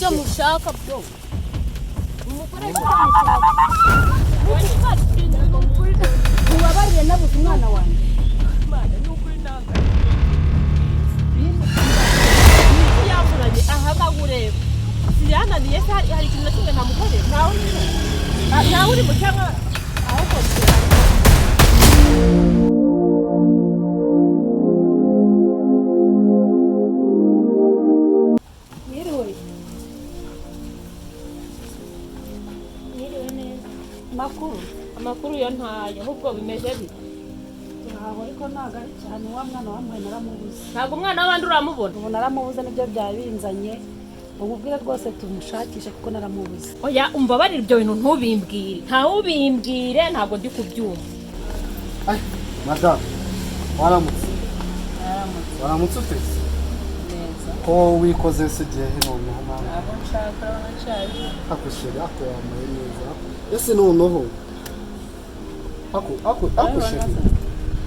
ibyo mushaka byo umukoresha mubabarire nabuze umwana wanjye Imana ni ukuri nanga yamuranye ahaga ureba siyananiye hari ikintu na kimwe namukorera nawe uri mu cyangwa ahubwo amakuru yo ntayo ahubwo bimeze bite ntaho ariko nagari cyane wa mwana wamwe naramubuze ntabwo umwana w'abandi uramubona ubu naramubuze nibyo byabinzanye umubwire rwose tumushakishe kuko naramubuze oya umbabarira ibyo bintu ntubimbwire ntawubimbwire ntabwo ndi kubyumva madamu waramutse utese neza ko wikoze se gihe noneho mama abo nshaka abanacyaje akushyira ako wambaye neza ese noneho akushyira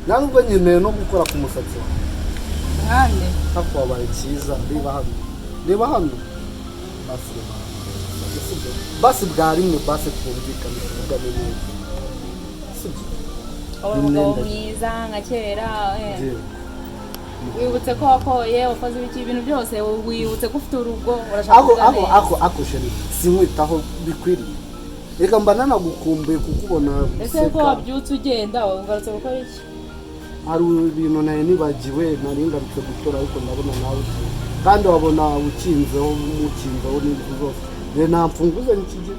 nangwa nyine no gukora ku musatsi wawe hande ako wabaye cyiza reba hano basi bwa rimwe basi twumvikane tuvugane neza umugabo mwiza nka kera wibutse ko wakoye wakoze ibintu byose wibutse ko ufite urugo urashaka kugana akushyira sinkwitaho bikwiriye reka mba nanagukumbuye kukubona ese ko wabyutse ugenda ugarutse gukora iki hari ibintu nayo nibagiwe nari ngarutse gutora ariko ndabona nawe kandi wabona ukinzeho n'inzu zose rero nta mfunguzo n'ikigi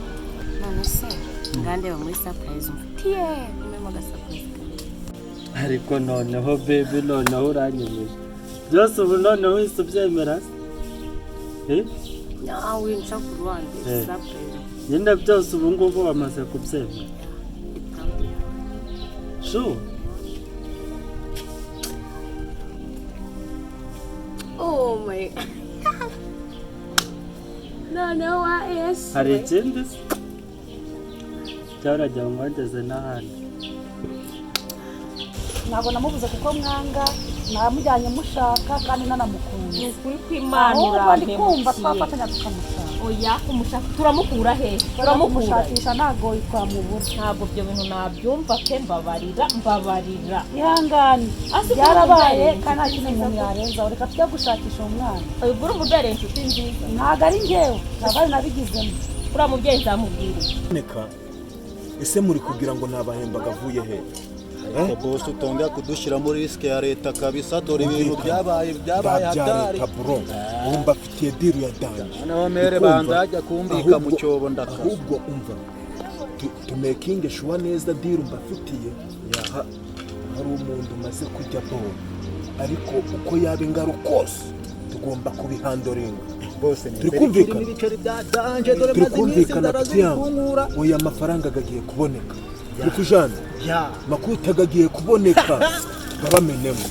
none se ngande ba muri surprise umfitiye umemo gasaprise ariko noneho baby noneho uranyemeje byose ubu noneho wese ubyemera nawe nca ku ruhande surprise nyine byose ubu ngubu wamaze kubyemera sure oh my no yes hari ikindi cyarajya ngo ngeze n'ahandi ntabwo namubuze kuko mwanga namujyanye mushaka kandi nanamukunze ni ukuri kw'Imana urampemukira kumva twafatanya tukamushaka oya kumushaka turamukura he turamushakisha ntago twamubura ntabwo ibyo bintu nabyumva ke mbabarira ihangane byarabaye kandi nta kintu umuntu yarenzaho reka tujya gushakisha umwana ubwo umubyeyi inshuti nziza ntabwo ari njyewe ntabwo ari nabigizemo uriya mubyeyi nzamubwira ese muri kugira ngo ntabahembaga avuye he bose utongera kudushyira muri risike ya leta kabisa dore ibintu byabaye hatari bro ubu mbafitiye diru ya danje n'abamere bandajya kumbika mu cyobo ndaka ahubwo umva tumekinge shuwa neza diru mbafitiye hari umuntu umaze kujya bone ariko uko yaba ingaro kose tugomba kubihandoringa bose turi kumvikana ibiceri bya danje dore maze iminsi ndarazikunkura oya amafaranga agagiye kuboneka kujana makuru tagagiye kuboneka babamenemo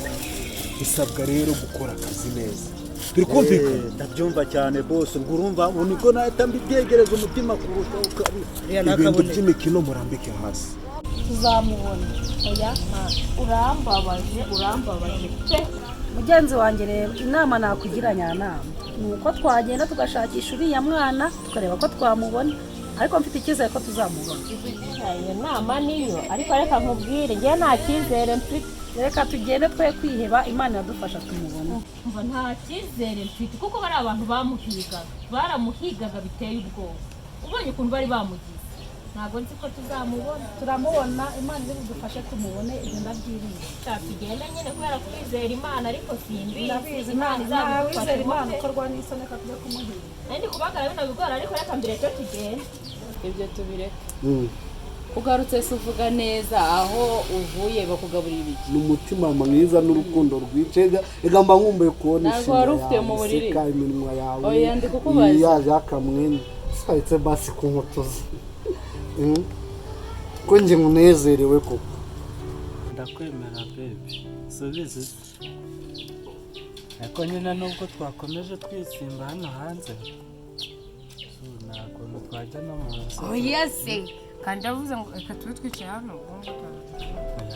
bisabwa rero gukora akazi neza turi kumvikana ndabyumva cyane bose ubwo urumva uniko nahita mbibyegereza umutima kurusha ibintu by'imikino murambike hasi tuzamubona oya urambabaje pe mugenzi wanjye rero inama nakugira nyanama ni uko twagenda tugashakisha uriya mwana tukareba ko twamubona ariko mfite icyizere ko tuzamubona iyo nama niyo ariko reka nkubwire njye nta cyizere mfite reka tugende twe kwiheba imana iradufasha tumubona mva nta cyizere mfite kuko bari abantu baramuhigaga biteye ubwoba ubonye ukuntu bari bamugize ntabwo nzi ko tuzamubona turamubona imana iri budufashe tumubone ibyo ndabyirinda tugenda nyine kubera kwizera imana ariko simbizi nta wizera imana ukorwa n'isoni reka tujye kumuhiga ndi kubagara bino bigori ariko reka mbere cyo tugende ibyo tubireka ugarutse se uvuga neza aho uvuye bakugaburira ibiki ni umutima mwiza n'urukundo rwicega reka mba nkumbuye kubona ishimwe yawe ufite mu buriri iminwa yawe oya ndi kukubaza yaje akamwenya sahitse basi ku nkoto ze ko njye munezerewe koko ndakwemera baby subizi ariko nyine nubwo twakomeje twisimba hano hanze ntabwo twajya no mu nzu oya se kandi avuze ngo reka tube twicaye hano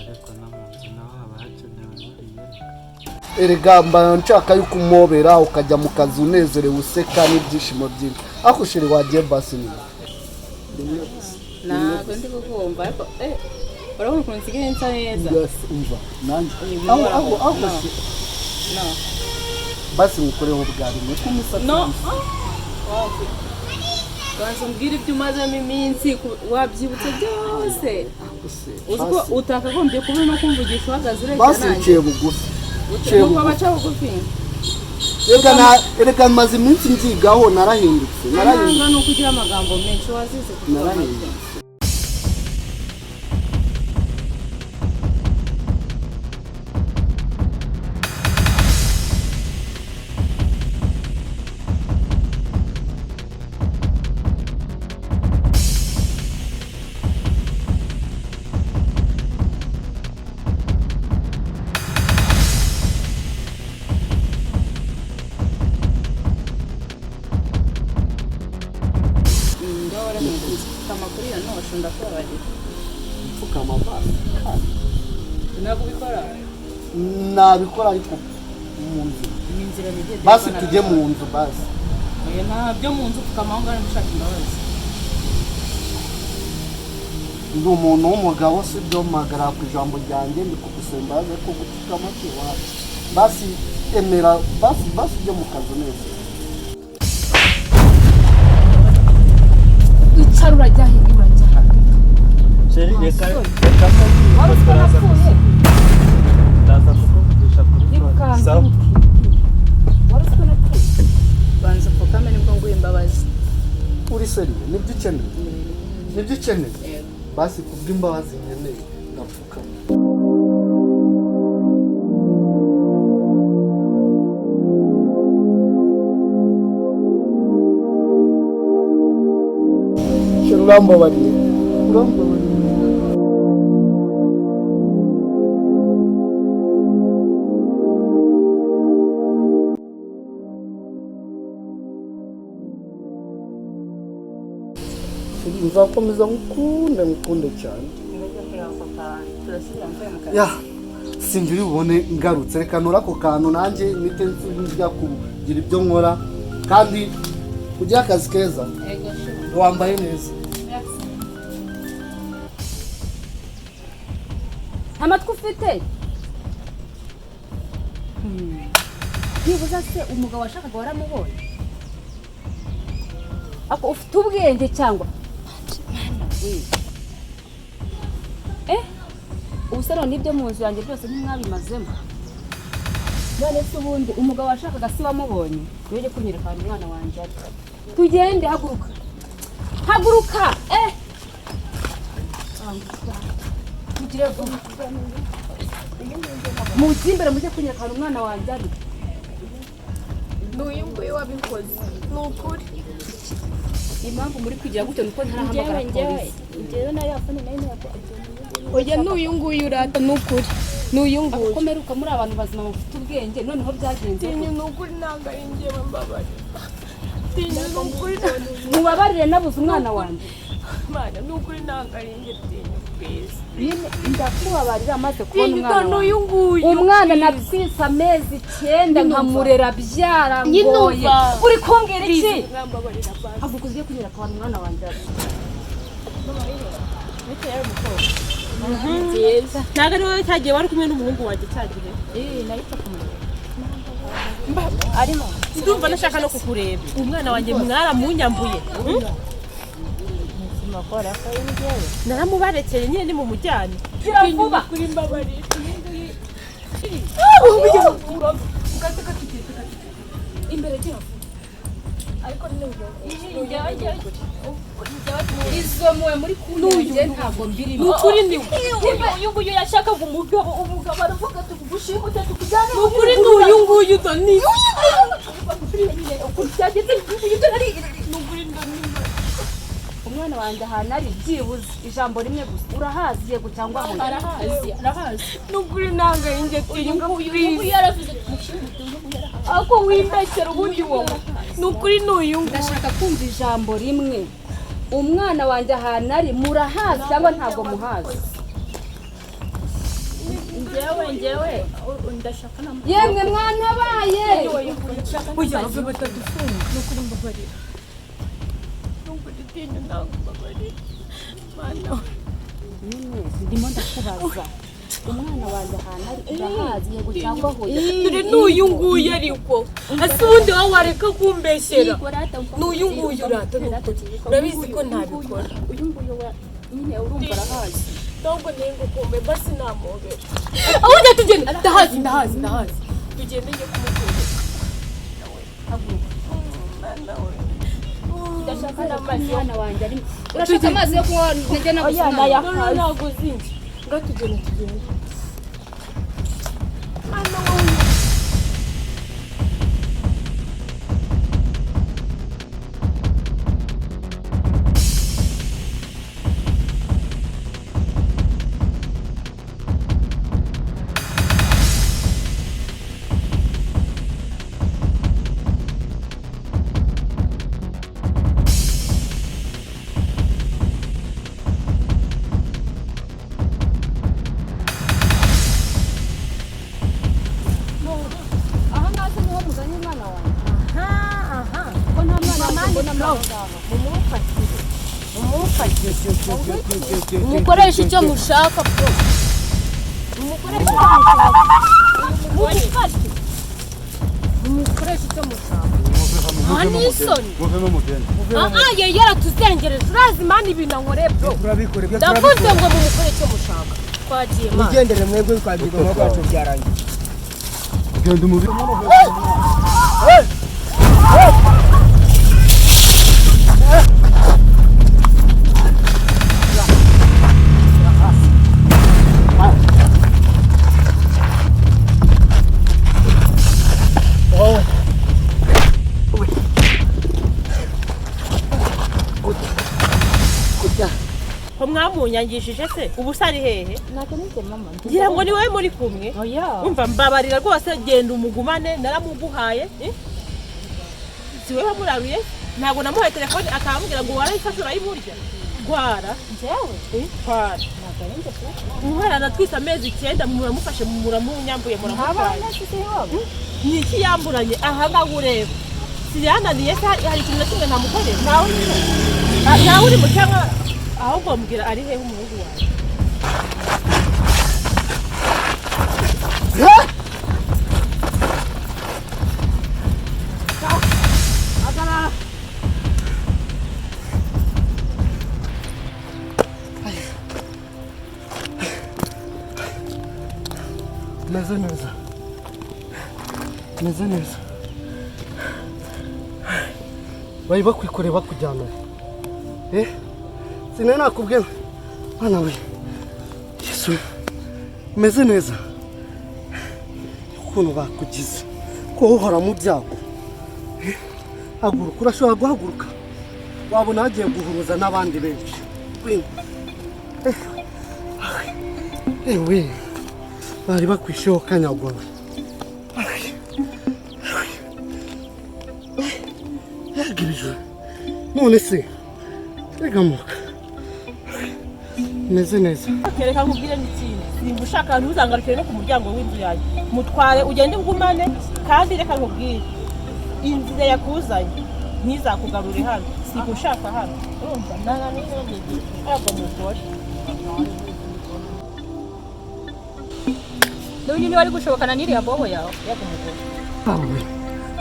ariko no mu nzu naho haba hakenewe buriya erega mba nshaka yuko umobera ukajya mu kazi unezerewe useka n'ibyishimo byinshi ako sheri wagiye basi ni ntabwo ndi kukumva ariko urabona ukuntu nsigaye nsa neza umva nanjye aho basi mukoreho bwari mwe kumusatsi no banza umbwire ibyo umazemo iminsi wabyibutse byose uzi ko utakagombye kuba no kumvugisha uhagaze ureshya nanjye basi uciye bugufi nuko abaca bugufi erega maze iminsi nzigaho narahindutse ni uko ugira amagambo menshi wazize narahindutse nabikora ariko mu nzu basi tujye mu nzu basi ntabyo mu nzu tukamaho ngana gushaka imbabazi ndi umuntu w'umugabo si byo magara ku ijambo ryanjye ndi kugusembaza ko gutuka make wawe basi emera basi ujye mu kazi neza icara urajya hirya urajya sheri reka wari uzi ko napfuye ndaza kukuvugisha kuri phone sawa wari uzi ko napfuye banza upfukame nibwo nguha imbabazi uri seriye nibyo ukeneye basi kubw'imbabazi nkeneye ndapfukama sheri urambabariye nzakomeza ngukunde cyane ya sinjye uri bubone ngarutse reka nura ako kantu nanjye imite njya kugira ibyo nkora kandi ujya akazi keza wambaye neza amatwi ufite ntibuza se umugabo washakaga waramubonye ako ufite ubwenge cyangwa ubu se none ibyo mu nzu yanjye byose ntimwabimazemo none se ubundi umugabo washakaga si wamubonye ntujye kunyereka umwana wanjye ari tugende haguruka tugire vuba mujye imbere mujye kunyereka umwana wanjye ari n'uyu nguyu wabikoze ni ukuri impamvu muri kugira gute nuko ntarahamagara polisi njyewe nari afane nayo oya n'uyu nguyu urata ni ukuri n'uyu nguyu akomeruka muri abantu bazima bafite ubwenge noneho byagenze tinya ni ukuri ntabwo ari njyewe mbabare tinya ni ukuri mubabarire nabuze umwana wanjye mana ni ukuri ntabwo ari njye tinya kwezi ndakubabarira maze kubona umwana n'uyu nguyu umwana nabyise amezi 9 nkamurera byarangoye uri kumbwira iki avuga ugiye kunyera kwa umwana wanjye ntabwo ari wowe cyagiye wari kumwe n'umuhungu wanjye cyagiye nahita kumureba arimo ndumva nashaka no kukureba umwana wanjye mwaramunyambuye naramubarekeye nyine ni mu mujyane vuba kuri mbabarira imbere gira ariko izo muwe muri kunuje ntabwo mbirimo nukuri ni uyu nguyu yashakaga umugabo aravuga ati gushimute tukujyane nukuri n'uyu nguyu doni umwana wanjye ahantu ari byibuze ijambo rimwe gusa urahazi yego cyangwa aho arahazi nukuri ntabwo ari njye tinya uyu yaravuze gushimute ako wimbesera ubundi wowe nukuri n'uyu ndashaka kumva ijambo rimwe umwana wanjye ahantu ari murahazi cyangwa ntabwo muhazi njyewe ndashaka na yemwe mwantabaye ujya ave batadufunga n'ukuri mbabarira n'ukuri tinyo ntabwo mbabarira mana nyine ndimo ndakubaza umwana wanjye ahantu ari urahazi yego cyangwa hoya dore n'uyu nguyu ariko ese ubundi wowe wareka kumbeshyera n'uyu nguyu urata urabizi ko ntabikora uyu nguyu nyine urumva arahazi ntabwo nengo kumbe basi namubera ahujya tugenda ndahazi tugende njye kumukura ndashaka amazi y'umwana wanjye ari urashaka amazi yo kunywa njye nagusinana ntabwo zinzi tugende umukoresha icyo mushaka umukoresha icyo mushaka nta n'isoni yari yaratuzengereje urazi mani ibintu ankoreye bro ndavuze ngo mumukore icyo mushaka twagiye mani mugendere mwebwe twagiye mu bwacu byarangiye genda umubiri mwamunyangishije se ubu sari hehe nako nite mama ngira ngo ni wowe muri kumwe umva mbabarira rwose genda umugumane naramuguhaye si wowe wamuraruye ntabwo namuhaye telefone akambwira ngo warayifashe urayimurya gwara njyewe gwara umwana natwise amezi 9 muramufashe muramunyambuye muramutwaye ni iki yamburanye aha ngaho ureba siyananiye hari ikintu kimwe ntamukorera nawe uri mu cyangwa ahubwo mbwira ari hehe umuhungu wawe meze neza bari bakwikoreye bakujyana sinari nakubwiye mwana we Yesu meze neza ukuntu bakugize ko uhora mu byago haguruka urashobora guhaguruka wabona hagiye guhuruza n'abandi benshi ewe bari bakwisheho kanyagwa yagirije none se regamuka meze neza reka nkubwire n'ikindi simba ushaka ntuzangarukire no ku muryango w'inzu yawe mutware ugende ugumane kandi reka nkubwire inzira yakuzanye ntizakugarure hano sigushaka hano urumva ntabwo mugore n'uyu niwe ari gushobokana n'iriya bobo yawe yego mugore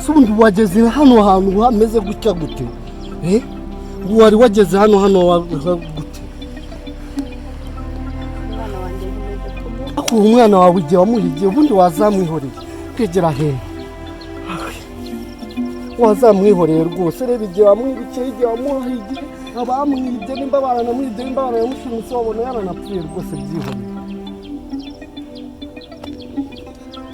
subundi wageze hano hantu hameze gutya gute wari wageze hano gute ako umwana wawe igihe wamuhigiye ubundi wazamwihoreye kwegera hehe wazamwihoreye rwose reba igihe wamwibikiye igihe wamuhigiye abamwibye nimba baranamwibye nimba baranamushimusi wabona yaranapfuye rwose byihoreye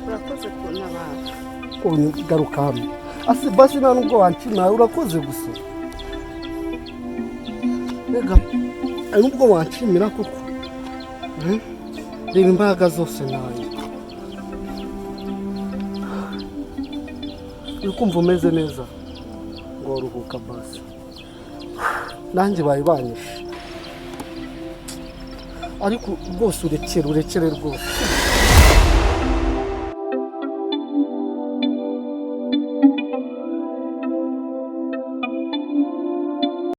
urakoze kuntabara garuka hano ase basi nta nubwo wancina urakoze gusa rega nubwo wancimira kuko reba imbaraga zose nayo uri kumva umeze neza ngo ruhuka basi nanjye bayibanyishe ariko rwose urekere rwose